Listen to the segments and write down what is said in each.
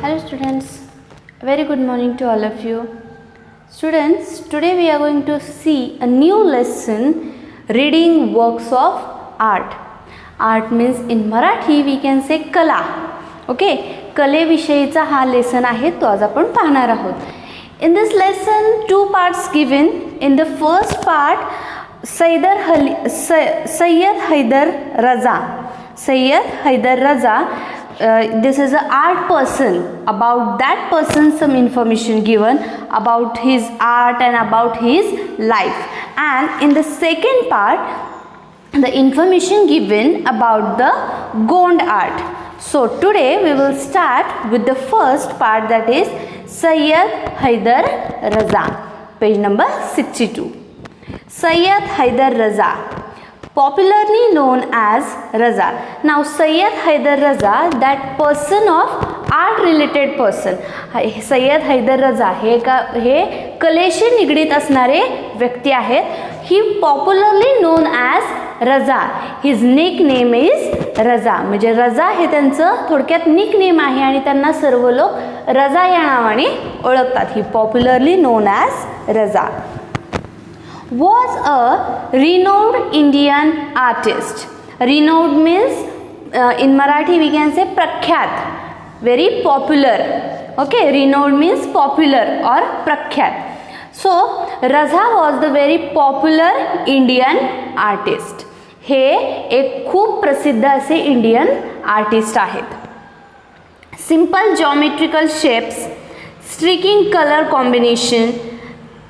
Hello students, very good morning to all of you. Students, today we are going to see a new lesson, reading works of art. Art means in Marathi we can say kala. Okay, कले विषयीचा हा lesson आहे तो आज आपण पाहणार आहोत. In this lesson two parts given. In the first part Sayyid Haidar Raza. This is an art person. About that person some information given about his art and about his life. And in the second part the information given about the Gond art. So today we will start with the first part, that is Sayyid Haidar Raza. Page number 62. Sayyid Haidar Raza, popularly known as Raza. Now Sayyid Haidar Raza, that person of art related person. Sayyid Haidar Raza हे कलेशी निगडीत असणारे व्यक्ती आहेत. He popularly known as Raza. His nickname is Raza. म्हणजे रजा हे त्यांचं थोडक्यात निकनेम आहे आणि त्यांना सर्व लोक रजा या नावाने ओळखतात. He popularly known as Raza. Was a renowned Indian artist. Renowned means in Marathi we can say प्रख्यात, very popular. Okay, renowned means popular or प्रख्यात. So Raza was the very popular Indian artist. हे एक खूप प्रसिद्ध असे Indian artist आहेत. Simple geometrical shapes, striking colour combination,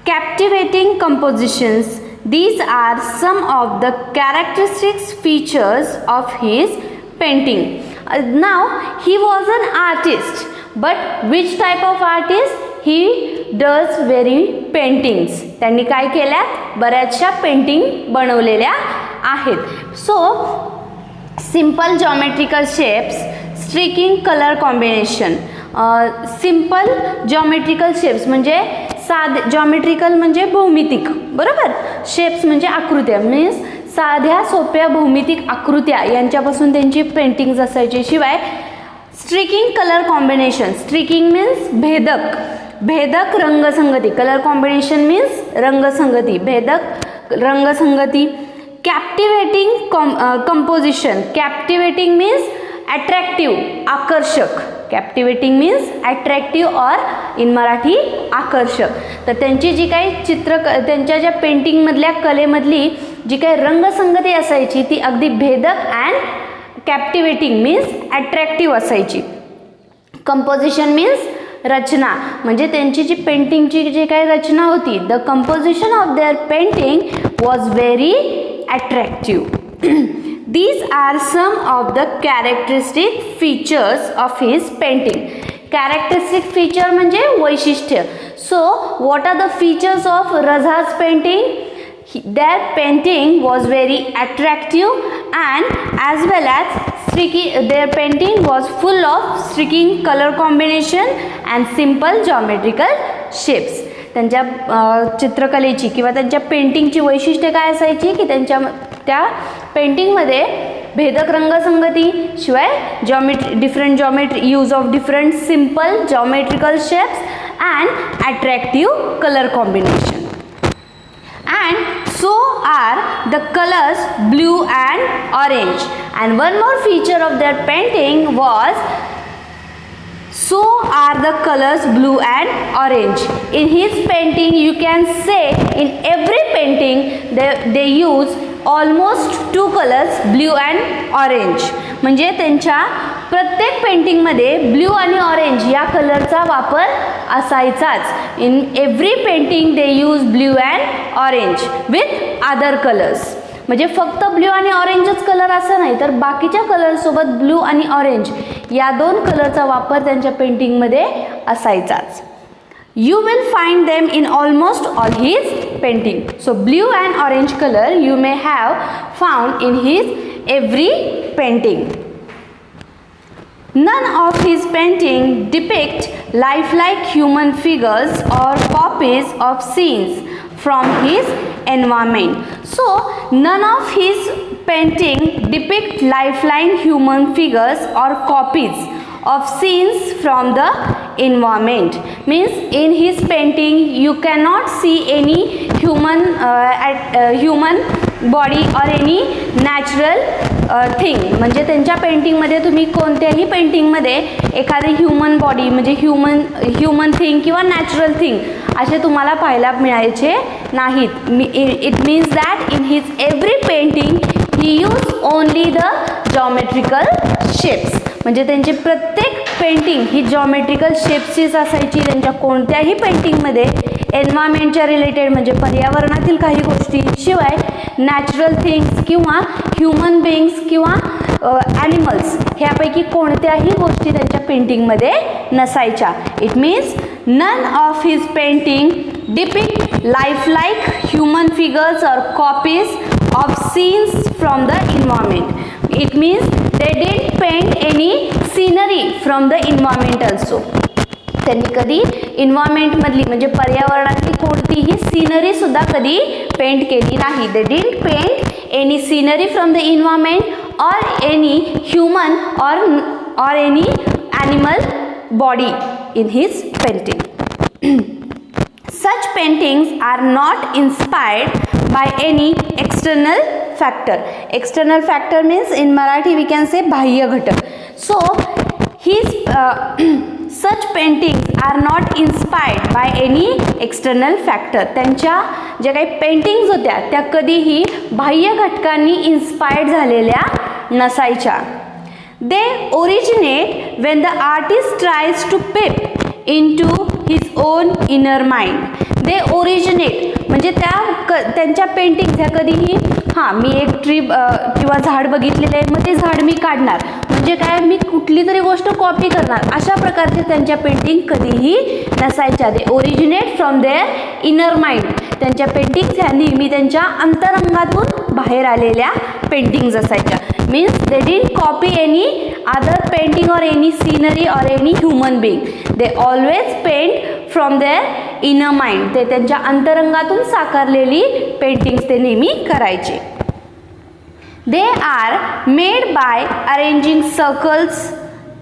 captivating compositions, these are some of the characteristic features of his painting. Now he was an artist, but which type of artist? He does very paintings. त्यांनी काय केल्यात? बऱ्याचशा painting बनवलेल्या आहेत. So simple geometrical shapes, streaking color combination. Simple geometrical shapes म्हणजे साधे, geometrical म्हणजे भौमितिक, बरोबर. शेप्स म्हणजे आकृत्या, मीन्स साध्या सोप्या भौमितिक आकृत्या यांच्यापासून त्यांची पेंटिंग्स असायची. शिवाय striking colour combination, striking means भेदक रंगसंगती, कलर कॉम्बिनेशन मीन्स रंगसंगती, भेदक रंगसंगती. कॅप्टिवेटिंग कंपोजिशन, कॅप्टिवेटिंग मीन्स अट्रॅक्टिव्ह, आकर्षक. कॅप्टिवेटिंग मीन्स अट्रॅक्टिव्ह और इन मराठी आकर्षक. तर त्यांची जी काही त्यांच्या ज्या पेंटिंगमधल्या कलेमधली जी काही रंगसंगती असायची ती अगदी भेदक अँड कॅप्टिवेटिंग मीन्स अट्रॅक्टिव्ह असायची. कंपोजिशन मीन्स रचना, म्हणजे त्यांची जी पेंटिंगची जी काही रचना होती, the composition of their painting was very attractive. These are some of the characteristic features of his painting. Characteristic feature म्हणजे वैशिष्ट्य. So what are the features of Raza's painting? Their painting was very attractive and as well as their painting was full of striking color combination and simple geometrical shapes. त्यांच्या चित्रकलेची किंवा त्यांच्या पेंटिंगची वैशिष्ट्ये काय असायची की त्या पेंटिंगमध्ये भेदक रंगसंगती, शिवाय different geometry, use of different simple geometrical shapes and attractive colour combination. And so are the colors blue and orange. And one more feature of their painting was so are the colors blue and orange. In his painting you can say in every painting they use almost two colors, blue and orange. म्हणजे त्यांच्या प्रत्येक पेंटिंगमध्ये blue आणि orange या कलरचा वापर असायचाच. In every painting they use blue and orange with other colours. म्हणजे फक्त ब्ल्यू आणि ऑरेंजच कलर असं नाही, तर बाकीच्या कलरसोबत ब्ल्यू आणि ऑरेंज या दोन कलरचा वापर त्यांच्या पेंटिंगमध्ये असायचाच. You will find them in almost all his painting. So blue and orange color you may have found in his every painting. None of his painting depict lifelike human figures or copies of scenes from his environment. So none of his painting depict lifelike human figures or copies of scenes from the environment. Means in his painting you cannot see any human body or any natural thing. म्हणजे त्यांच्या पेंटिंगमध्ये तुम्ही कोणत्याही पेंटिंगमध्ये एखादी human body म्हणजे human thing किंवा natural thing असे तुम्हाला पाहायला मिळायचे नाहीत. It means that in his every painting he use only the geometrical shapes. म्हणजे त्यांची प्रत्येक पेंटिंग ही जॉमेट्रिकल शेप्सचीच असायची. त्यांच्या कोणत्याही पेंटिंगमध्ये एन्व्हायरमेंटच्या रिलेटेड म्हणजे पर्यावरणातील काही गोष्टी शिवाय नॅचरल थिंग्स किंवा ह्युमन बिंग्स किंवा ॲनिमल्स ह्यापैकी कोणत्याही गोष्टी त्यांच्या पेंटिंगमध्ये नसायच्या. It means none of his painting depict life like human figures or copies of scenes from the environment. It means they didn't paint any scenery from the environment also. त्यांनी कधी इन्व्हायरमेंटमधली म्हणजे पर्यावरणातली कोणतीही सीनरी सुद्धा कधी पेंट केली नाही. they didn't paint any scenery from the environment or any human or any animal body in his painting. Such paintings are not inspired by any external factor. External factor means in Marathi we can say बाह्य घटक. So his such paintings are not inspired by any external factor. त्यांच्या ज्या काही paintings होत्या त्या कधीही बाह्य घटकांनी इन्स्पायर्ड झालेल्या नसायच्या. They originate when the artist tries to peep into his own inner mind. They originate म्हणजे त्यांच्या पेंटिंग ह्या कधीही मी एक ट्री किंवा झाड बघितलेलं आहे मग ते झाड मी काढणार म्हणजे काय मी कुठली तरी गोष्ट कॉपी करणार अशा प्रकारचे त्यांच्या पेंटिंग कधीही नसायच्या. They originate from their inner mind. त्यांच्या पेंटिंग्स ह्या नेहमी त्यांच्या अंतरंगातून बाहेर आलेल्या पेंटिंग्स असायच्या. Means they didn't copy any other painting or any scenery or any human being. They always paint from their inner mind. ते त्यांच्या अंतरंगातून साकारलेली पेंटिंग्स ते नेहमी करायचे. They are made by arranging circles,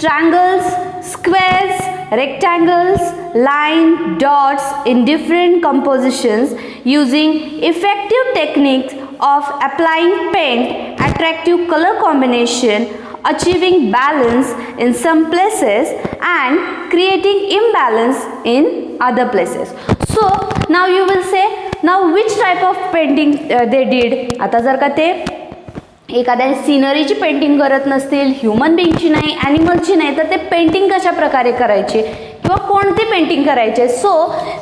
triangles, squares, rectangles, line, dots in different compositions using effective techniques of applying paint, attractive color combination, achieving balance in some places and creating imbalance in other places. So now you will say, now which type of painting they did? आता जर का ते एखाद्या सिनरीची painting करत नसतील, human बिंगची नाही, ॲनिमलची नाही, तर ते पेंटिंग कशा प्रकारे करायचे किंवा कोणती पेंटिंग करायचे? So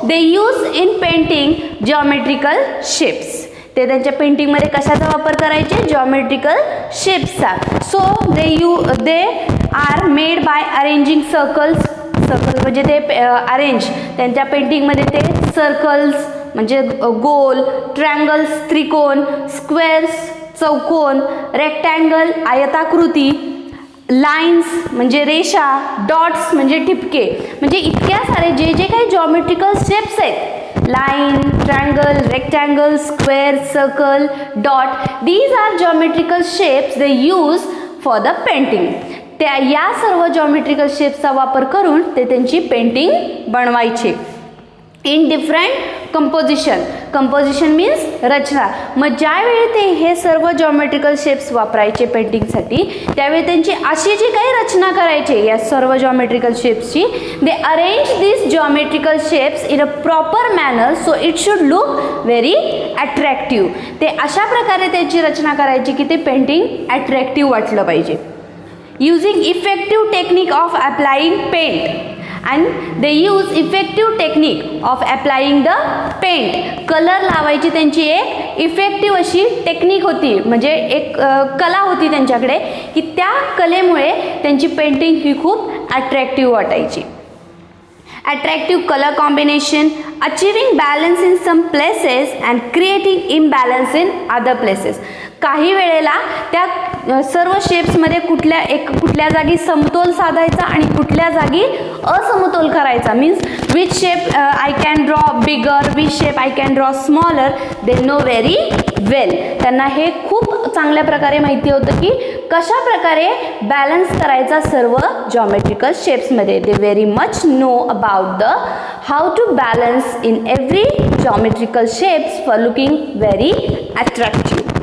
they use in painting geometrical shapes. ते त्यांच्या पेंटिंगमध्ये कशाचा वापर करायचे? जॉमेट्रिकल शेप्सचा. So they are made by arranging circles. म्हणजे ते अरेंज त्यांच्या पेंटिंगमध्ये ते सर्कल्स म्हणजे गोल, ट्रायंगल्स त्रिकोण, स्क्वेअर्स चौकोन, रेक्टँगल आयताकृती, लाईन्स म्हणजे रेषा, डॉट्स म्हणजे ठिपके. म्हणजे इतक्या सारे जे जे काही जॉमेट्रिकल शेप्स आहेत line, triangle, rectangle, square, circle, dot, these are geometrical shapes they use for the painting. त्या या सर्व जॉमेट्रिकल शेप्सचा वापर करून ते त्यांची पेंटिंग बनवायचे. In different composition. Composition means रचना. मग ज्यावेळी ते हे सर्व जॉमेट्रिकल शेप्स वापरायचे पेंटिंगसाठी त्यावेळी त्यांची अशी जी काही रचना करायची या सर्व जॉमेट्रिकल शेप्सची, they arrange this geometrical shapes in a proper manner so it should look very attractive. ते अशा प्रकारे त्याची रचना करायची की ते पेंटिंग अट्रॅक्टिव्ह वाटलं पाहिजे. Using effective technique of applying paint. and they use effective technique of applying the paint. Colour लावायची त्यांची एक इफेक्टिव्ह अशी टेक्निक होती म्हणजे एक कला होती त्यांच्याकडे की त्या कलेमुळे त्यांची पेंटिंग ही खूप अट्रॅक्टिव्ह वाटायची. Attractive color combination, achieving balance in some places and creating imbalance in other places. काही वेळेला त्या सर्व शेप्समध्ये कुठल्या जागी समतोल साधायचा आणि कुठल्या जागी असमतोल करायचा. Means which shape I can draw bigger, which shape I can draw smaller, they know very well. त्यांना हे खूप चांगल्या प्रकारे माहिती होतं की कशा प्रकारे बॅलन्स करायचा सर्व जॉमेट्रिकल शेप्समध्ये. They very much know about the how to balance in every geometrical shapes for looking very attractive.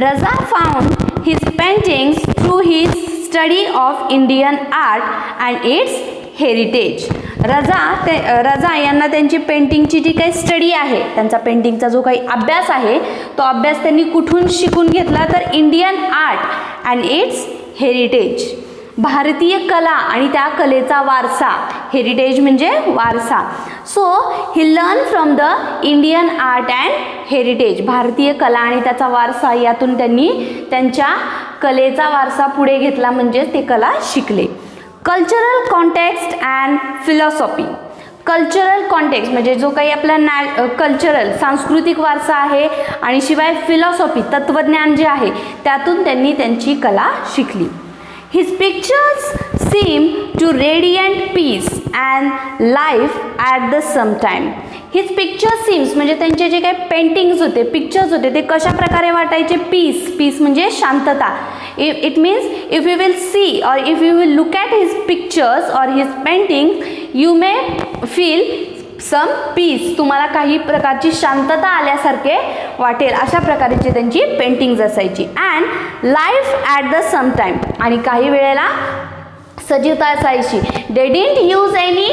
Raza found his paintings through his study of Indian art and its heritage. रजा यांना त्यांची पेंटिंगची जी काही study आहे, त्यांचा पेंटिंगचा जो काही अभ्यास आहे, तो अभ्यास त्यांनी कुठून शिकून घेतला तर Indian art and it's heritage, भारतीय कला आणि त्या कलेचा वारसा. हेरिटेज म्हणजे वारसा. So he learn from the Indian art and heritage, भारतीय कला आणि त्याचा वारसा, यातून त्यांनी त्यांच्या कलेचा वारसा पुढे घेतला, म्हणजे ते कला शिकले. Cultural context and philosophy. Cultural context म्हणजे जो काही आपला कल्चरल सांस्कृतिक वारसा आहे आणि शिवाय फिलॉसॉफी तत्त्वज्ञान जे आहे, त्यातून त्यांनी त्यांची कला शिकली. His pictures seem to radiate peace and life at the same time. His picture seems म्हणजे त्यांचे जे काही पेंटिंग्स होते, पिक्चर्स होते, ते कशा प्रकारे वाटायचे. पीस म्हणजे शांतता. It means if you will see or if you will look at his pictures or his paintings, you may feel some piece, तुम्हाला काही प्रकारची शांतता आल्यासारखे वाटेल, अशा प्रकारची त्यांची पेंटिंग्ज असायची. And life at the same time, आणि काही वेळेला सजीवता असायची. They didn't use any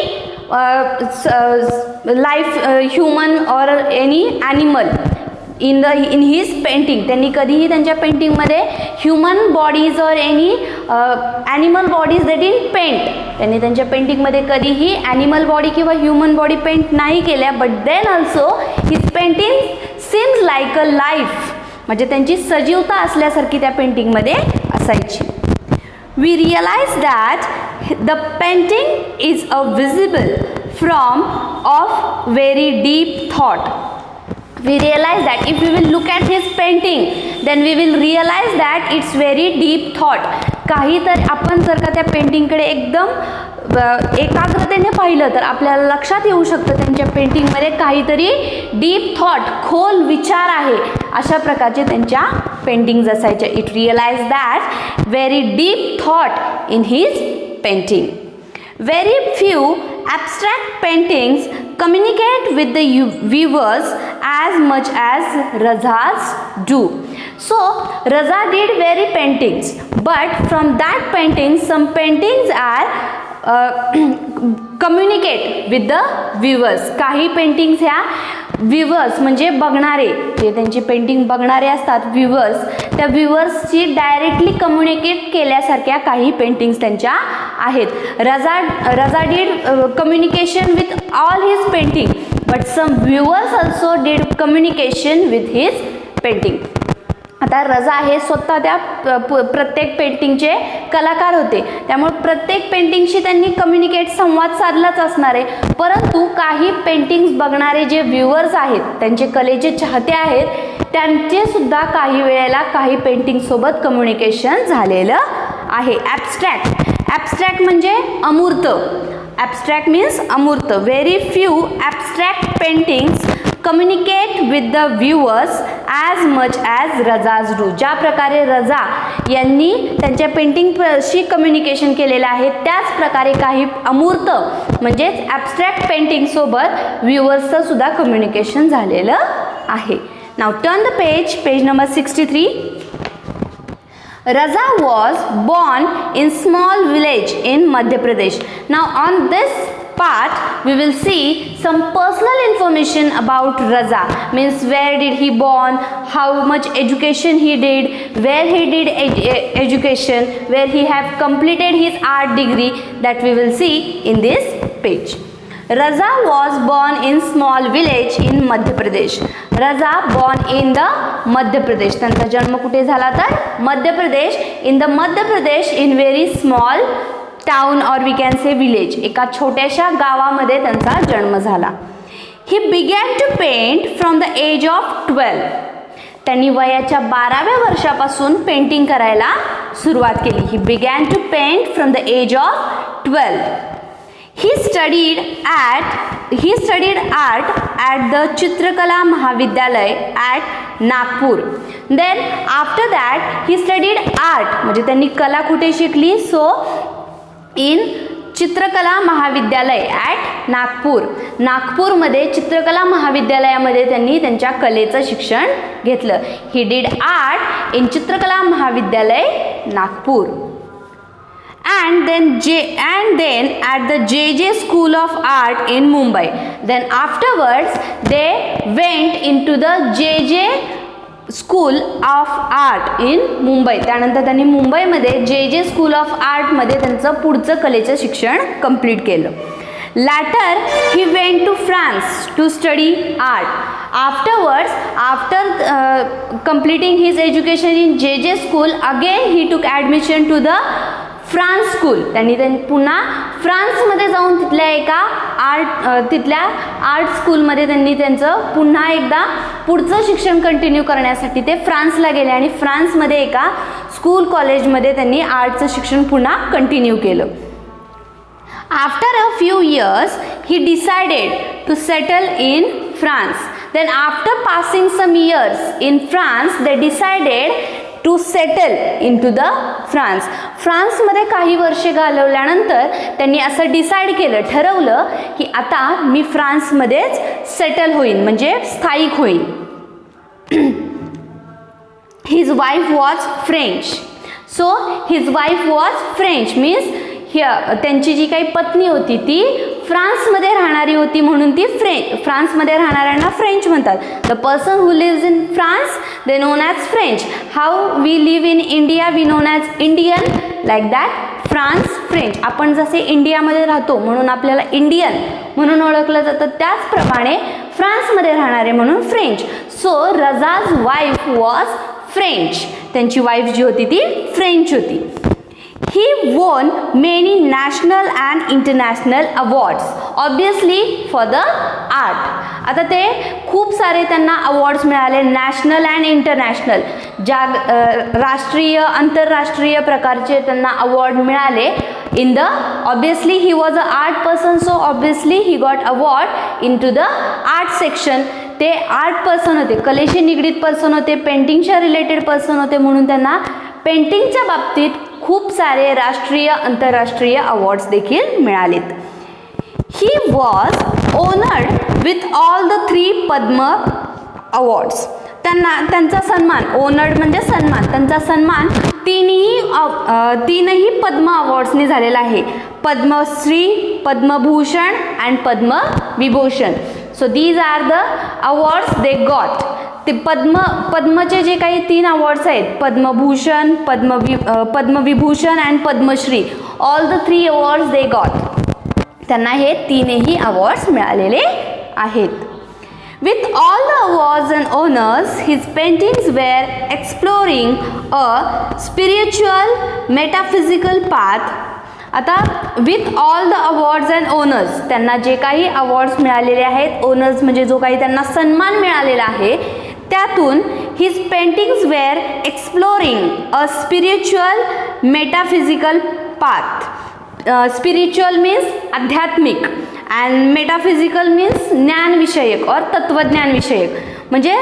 life human or any animal in his painting. त्यांनी कधीही त्यांच्या पेंटिंगमध्ये human bodies or any animal bodies they didn't paint. त्यांनी त्यांच्या पेंटिंगमध्ये कधीही ॲनिमल बॉडी किंवा ह्युमन बॉडी पेंट नाही केल्या. But then also his painting seems like a life, म्हणजे त्यांची सजीवता असल्यासारखी त्या पेंटिंगमध्ये असायची. We realise that the painting is a visible from of very deep thought. We realize that if we will look at his painting, then we will realize that it's very deep thought. काही तर आपण जर का त्या पेंटिंगकडे एकदम एकाग्रतेने पाहिलं तर आपल्याला लक्षात येऊ शकतं त्यांच्या पेंटिंगमध्ये काहीतरी डीप थॉट, खोल विचार आहे, अशा प्रकारचे त्यांच्या पेंटिंग्ज असायच्या. It realise that very deep thought in his painting. Very few abstract paintings communicate with the viewers as much as Raza's do. So Raza did very paintings, but from that paintings some paintings are communicate with the viewers. काही paintings ह्या viewers म्हणजे बघणारे, जे त्यांची painting बघणारे असतात viewers, त्या व्ह्यूवर्सची directly communicate केल्यासारख्या काही पेंटिंग्स त्यांच्या आहेत. Raza did communication with all his painting, but some viewers also did communication with his painting. आता रजा हे स्वतः त्या प्रत्येक पेंटिंगचे कलाकार होते, त्यामुळे प्रत्येक पेंटिंगशी त्यांनी कम्युनिकेट, संवाद साधलाच असणार आहे. परंतु काही पेंटिंग्स बघणारे जे व्ह्यूअर्स आहेत, त्यांचे कलेचे चाहते आहेत, त्यांचे सुद्धा काही वेळेला काही पेंटिंगसोबत कम्युनिकेशन झालेलं आहे. ॲब्स्ट्रॅक्ट म्हणजे अमूर्त. ॲब्स्ट्रॅक्ट मीन्स अमूर्त. Very few abstract paintings communicate with the viewers as much as Raza's do. ज्या प्रकारे रजा यांनी त्यांच्या पेंटिंगशी कम्युनिकेशन केलेलं आहे, त्याच प्रकारे काही अमूर्त म्हणजेच ॲब्स्ट्रॅक्ट पेंटिंगसोबत व्ह्यूअर्सचं सुद्धा कम्युनिकेशन झालेलं आहे. Now turn the page number 63. Raza was born in small village in Madhya Pradesh. Now on this part we will see some personal information about Raza, means where did he born, how much education he did, where he did education, where he have completed his art degree, that we will see in this page. Raza was born in small village in Madhya Pradesh. Raza born in the Madhya Pradesh. त्यांचा जन्म कुठे झाला तर Madhya Pradesh. in the Madhya Pradesh in very small town or we can say village. एका छोट्याशा गावामध्ये त्यांचा जन्म झाला. He began to paint from the age of 12. त्यांनी वयाच्या 12व्या वर्षापासून पेंटिंग करायला सुरुवात केली. He began to paint from the age of 12. He studied art at the Chitrakala Mahavidyalay at Nagpur. Then after that he studied art, म्हणजे त्यांनी कला कुठे शिकली? सो इन चित्रकला महाविद्यालय ॲट नागपूर. नागपूरमध्ये चित्रकला महाविद्यालयामध्ये त्यांनी त्यांच्या कलेचं शिक्षण घेतलं. ही डिड आर्ट इन चित्रकला महाविद्यालय Nagpur. And then at the JJ School of Art in Mumbai. Then afterwards they went into the JJ School of Art in Mumbai. त्यानंतर त्यांनी मुंबईमध्ये JJ School of Art मध्ये त्यांचं पुढचं कलेचं शिक्षण कंप्लीट केलं. Later he went to France to study art. Afterwards, after completing his education in JJ School, again he took admission to the France school. त्यांनी पुन्हा फ्रान्समध्ये जाऊन तिथल्या आर्ट स्कूलमध्ये त्यांनी त्यांचं पुन्हा एकदा पुढचं शिक्षण कंटिन्यू करण्यासाठी ते फ्रान्सला गेले आणि फ्रान्समध्ये एका स्कूल कॉलेजमध्ये त्यांनी आर्टचं शिक्षण पुन्हा कंटिन्यू केलं. After a few years he decided to settle in France. Then after passing some years in France they decided to settle in to the France. फ्रान्समध्ये काही वर्षे घालवल्यानंतर त्यांनी असं डिसाईड केलं, ठरवलं की आता मी फ्रान्समध्येच सेटल होईन, म्हणजे स्थायिक होईन. His wife was French. So his wife was French means त्यांची जी काही पत्नी होती ती फ्रान्समध्ये राहणारी होती, म्हणून ती फ्रान्समध्ये राहणाऱ्यांना फ्रेंच म्हणतात. The person who lives in France they known as French. How we live in India we known as Indian. Like that France French. आपण जसे इंडियामध्ये राहतो म्हणून आपल्याला इंडियन म्हणून ओळखलं जातं, त्याचप्रमाणे फ्रान्समध्ये राहणारे म्हणून French. So Raza's wife was French. त्यांची वाईफ जी होती ती फ्रेंच होती. He won many national and international awards, obviously for the art. आता ते खूप सारे त्यांना अवॉर्ड्स मिळाले, नॅशनल अँड इंटरनॅशनल, राष्ट्रीय आंतरराष्ट्रीय प्रकारचे त्यांना अवॉर्ड मिळाले. In the obviously he was a art person, so obviously he got award in to the art section. ते आर्ट पर्सन होते, कलेशी निगडीत पर्सन होते, पेंटिंगच्या रिलेटेड पर्सन होते, म्हणून त्यांना पेंटिंगच्या बाबतीत खूप सारे राष्ट्रीय आंतरराष्ट्रीय अवॉर्ड्स देखील मिळालेत. He was honoured with all the 3 Padma awards. त्यांचा सन्मान, ओनर्ड म्हणजे सन्मान, त्यांचा सन्मान तीनही पद्म अवॉर्ड्सनी झालेला आहे. Padmashri, Padmabhushan and Padmavibhushan. So these are the awards they got. ते पद्मचे जे काही 3 अवॉर्ड्स आहेत, Padmabhushan, Padmavibhushan and Padmashri, all the 3 awards they got. त्यांना हे 3ही अवॉर्ड्स मिळालेले आहेत. With all the awards and honors, his paintings were exploring a spiritual, metaphysical path. आता with all the awards and owners, त्यांना जे काही अवॉर्ड्स मिळालेले आहेत, ओनर्स म्हणजे जो काही त्यांना सन्मान मिळालेला आहे, त्यातून his paintings were exploring a spiritual metaphysical path. Spiritual means आध्यात्मिक अँड मेटाफिजिकल मीन्स ज्ञानविषयक और तत्वज्ञानविषयक. म्हणजे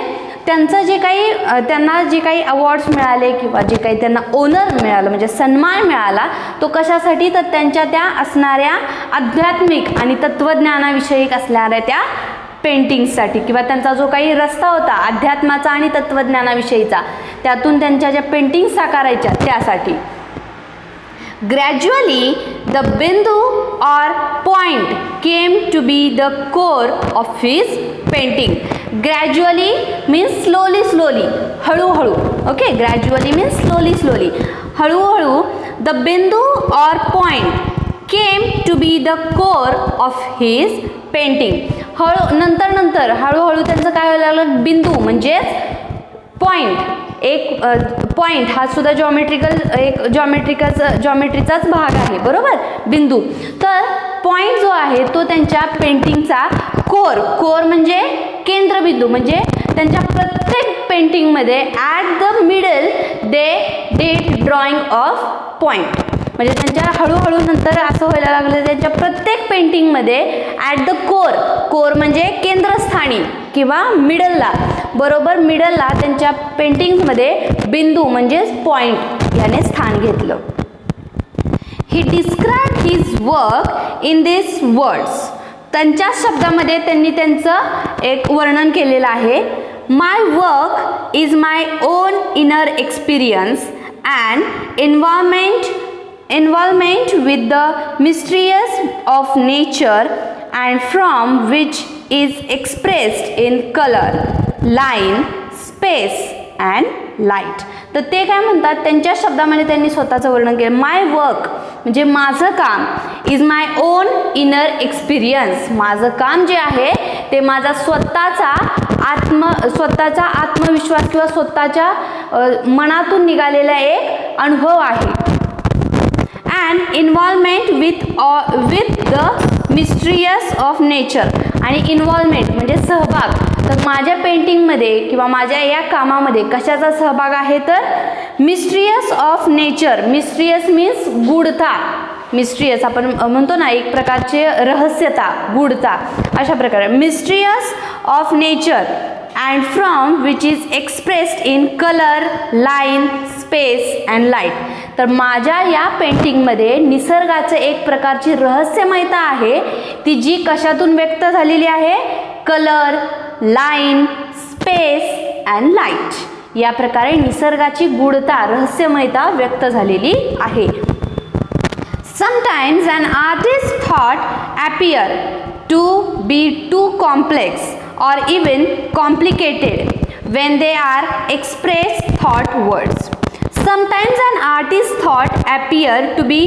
त्यांचं जे काही त्यांना जे काही अवॉर्ड्स मिळाले किंवा जे काही त्यांना ओनर मिळालं म्हणजे सन्मान मिळाला, तो कशासाठी, तर त्यांच्या त्या असणाऱ्या आध्यात्मिक आणि तत्वज्ञानाविषयक असणाऱ्या त्या पेंटिंग्ससाठी, किंवा त्यांचा जो काही रस्ता होता अध्यात्माचा आणि तत्वज्ञानाविषयीचा, त्यातून त्यांच्या ज्या पेंटिंग्स साकारायच्या त्यासाठी. Gradually, the bindu or point came to be the core of his painting. Gradually means slowly, slowly. हळूहळू. Okay, gradually means slowly, slowly. हळूहळू the bindu or point came to be the core of his painting. नंतर हळूहळू त्यांचं काय व्हायला लागलं, बिंदू म्हणजेच पॉइंट. एक पॉइंट हा सुद्धा जॉमेट्रीचाच भाग आहे, बरोबर, बिंदू. तर पॉइंट जो आहे तो त्यांच्या पेंटिंगचा कोर म्हणजे केंद्रबिंदू. म्हणजे त्यांच्या प्रत्येक पेंटिंगमध्ये at the middle they did drawing of point. म्हणजे त्यांच्या हळूहळू नंतर असं व्हायला लागलं त्यांच्या प्रत्येक पेंटिंगमध्ये ॲट द कोर म्हणजे केंद्रस्थानी किंवा मिडलला, बरोबर मिडलला त्यांच्या पेंटिंग्समध्ये बिंदू म्हणजेच पॉइंट याने स्थान घेतलं. He describe his work in this words. त्यांच्या शब्दामध्ये त्यांनी त्यांचं एक वर्णन केलेलं आहे. My work is my own inner experience and involvement with the mysterious of nature and from which is expressed in colour, line, space and light. तर ते काय म्हणतात, त्यांच्या शब्दामध्ये त्यांनी स्वतःचं वर्णन केलं. माय वर्क म्हणजे माझं काम, is my own inner experience, माझं काम जे आहे ते माझा स्वतःचा आत्मविश्वास किंवा स्वतःच्या मनातून निघालेला एक अनुभव आहे. And involvement with the mysterious of nature. आणि इन्व्हॉल्वमेंट म्हणजे सहभाग. तर माझ्या पेंटिंगमध्ये किंवा माझ्या या कामामध्ये कशाचा सहभाग आहे, तर mysterious of nature. Mysterious means गूढता. मिस्ट्रियस आपण म्हणतो ना एक प्रकारचे रहस्यता, गूढता, अशा प्रकारे mysterious of nature and from which is expressed in colour, line, space and light. तर माझ्या या पेंटिंगमध्ये निसर्गाचं एक प्रकारची रहस्यमयता आहे, ती जी कशातून व्यक्त झालेली आहे, colour, line, space and light. या प्रकारे निसर्गाची गूढता, रहस्यमयता व्यक्त झालेली आहे. Sometimes an artist's thought appear to be too complex or even complicated when they are expressed thought words. Sometimes an artist's thought appear to be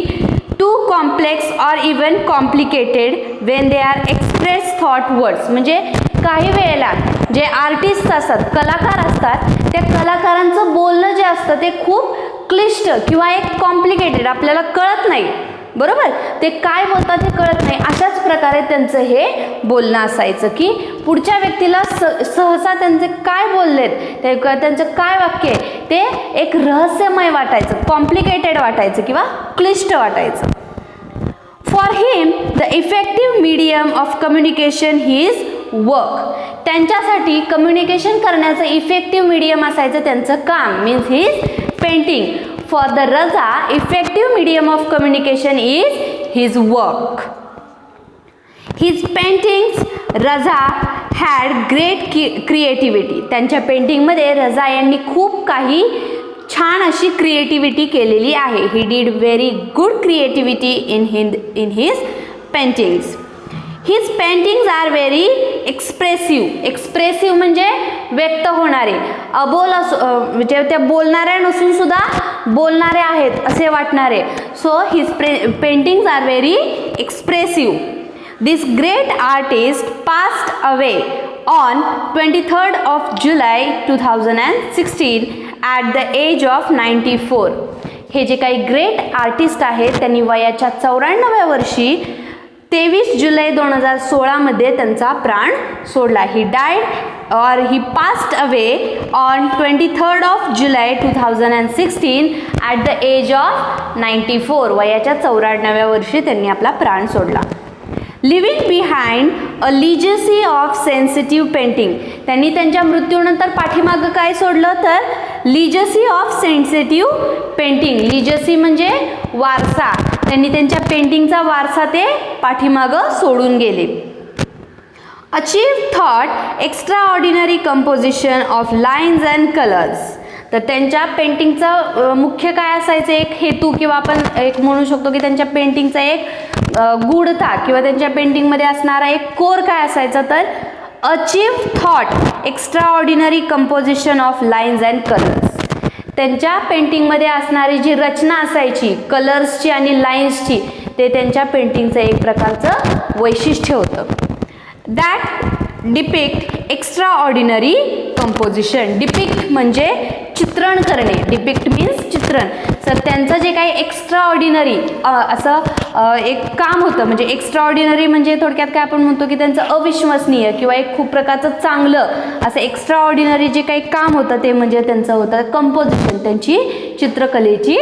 too complex or even complicated when they are expressed thought words. म्हणजे काही वेळेला जे artist असतात, कलाकार असतात, त्या कलाकारांचं बोलणं जे असतं ते खूप क्लिष्ट किंवा एक कॉम्प्लिकेटेड, आपल्याला कळत नाही, बरोबर, ते काय बोलतात हे कळत नाही. अशाच प्रकारे त्यांचं हे बोलणं असायचं की पुढच्या व्यक्तीला सहसा त्यांचे काय बोललेत, त्यांचं काय वाक्य आहे ते एक रहस्यमय वाटायचं, कॉम्प्लिकेटेड वाटायचं किंवा क्लिष्ट वाटायचं. For him the effective medium of communication his work. त्यांच्यासाठी कम्युनिकेशन करण्याचं इफेक्टिव्ह मीडियम असायचं त्यांचं काम, means his painting. For the Raza, effective medium of communication is his work. His paintings, Raza had great creativity. त्यांच्या पेंटिंगमध्ये रजा यांनी खूप काही छान अशी क्रिएटिव्हिटी केलेली आहे. He did very good creativity in his paintings. His paintings are very expressive. Expressive म्हणजे व्यक्त होणारे, अबोल म्हणजे त्या बोलणाऱ्या नसून सुद्धा बोलणारे आहेत असे वाटणारे. So his paintings are very expressive. This great artist passed away on 23rd of July 2016 at the age of 94. हे जे काही ग्रेट आर्टिस्ट आहेत त्यांनी वयाच्या 94व्या वर्षी 23 जुलै 2016 त्यांचा प्राण सोडला. ही डायड और he passed away on 23rd of July 2016 at the age of 94. वयाच्या 94व्या वर्षी त्यांनी आपला प्राण सोडला. Living behind a legacy of sensitive painting. त्यांनी त्यांच्या मृत्यूनंतर पाठीमागं काय सोडलं, तर legacy of sensitive painting. Legacy म्हणजे वारसा. त्यांनी त्यांच्या पेंटिंगचा वारसा ते पाठीमागं सोडून गेले. Achieve thought extra ordinary composition of lines and colours. तर त्यांच्या पेंटिंगचं मुख्य काय असायचं, एक हेतू किंवा आपण एक म्हणू शकतो की त्यांच्या पेंटिंगचा एक गूढता किंवा त्यांच्या पेंटिंगमध्ये असणारा एक कोर काय असायचा, तर achieve thought extra ordinary composition of lines and colours. त्यांच्या पेंटिंगमध्ये असणारी जी रचना असायची कलर्सची आणि लाईन्सची, ते त्यांच्या पेंटिंगचं एक प्रकारचं वैशिष्ट्य होतं. That depict extra ordinary composition. Depict म्हणजे चित्रण करणे, डिपिक्ट मीन्स चित्रण. तर त्यांचं जे काही एक्स्ट्रा ऑर्डिनरी असं एक काम होतं, म्हणजे एक्स्ट्रा ऑर्डिनरी म्हणजे थोडक्यात काय आपण म्हणतो की त्यांचं अविश्वसनीय किंवा एक खूप प्रकारचं चांगलं असं एक्स्ट्रा ऑर्डिनरी जे काही काम होतं ते म्हणजे त्यांचं होतं कंपोजिशन, त्यांची चित्रकलेची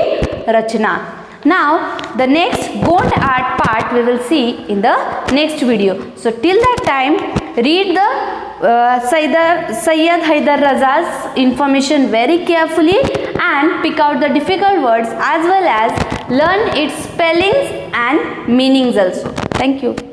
रचना. Now the next Gond art part we will see in the next video. So till that time, read the Sayyid Haidar Raza's information very carefully and pick out the difficult words as well as learn its spellings and meanings also. Thank you.